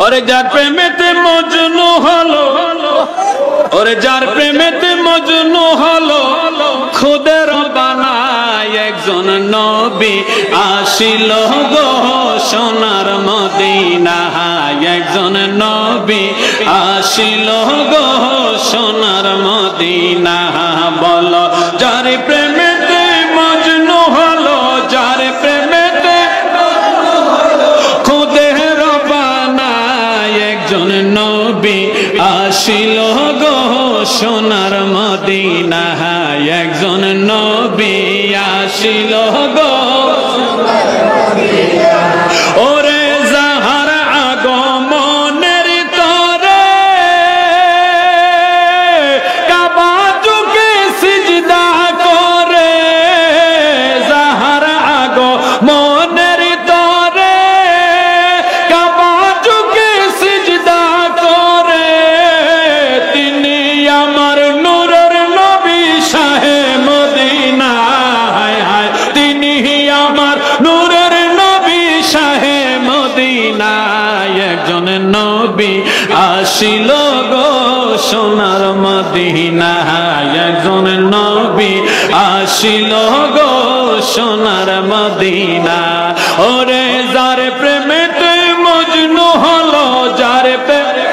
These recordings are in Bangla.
ওরে যার প্রেমেতে মজনু হলো, ওরে যার প্রেমেতে মজনু হলো, খুদের বানায় একজন নবী আসিল গো সোনার মদিনায়, একজন নবী আসিল গো সোনার মদিনা। বলো যার প্রেমেতে মজনু হলো, যার প্রেমেতে খুদের বানায় একজন নবী আসিল গো সোনার মদিনায়, একজন নবী আসিল গো। ওরে যাহার আগমনের তরে কাবা যুগে সিজদা করে, যাহার আগমনের তরে কাবা যুগে সিজদা করে, তিনি আমার নূরের নবী শাহে মদিনা। তিনি আমার নূরের নবী শাহে মদিনা, একজন নবী আসিল গো সোনার মদিনা, একজন নবী আসিল গো সোনার মদিনা। ওরে যার প্রেমেতে মজনু হলো, যার প্রেমে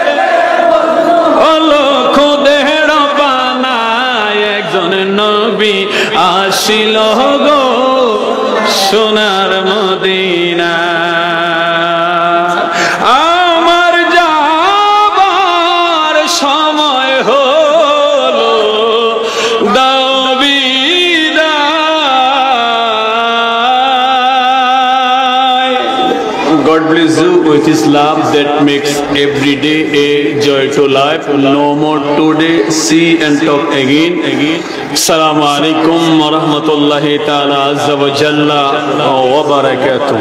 হলো খুদের বানায় একজন নবী আসিল গো সোনার মদিনা। আমার যাবার সময় হলো, দাও বিদায়। God bless you with His love that makes every day a joy to life. No more today. See and talk again. Assalamu alaikum wa rahmatullahi ta'ala azza wa jalla wa barakatuh.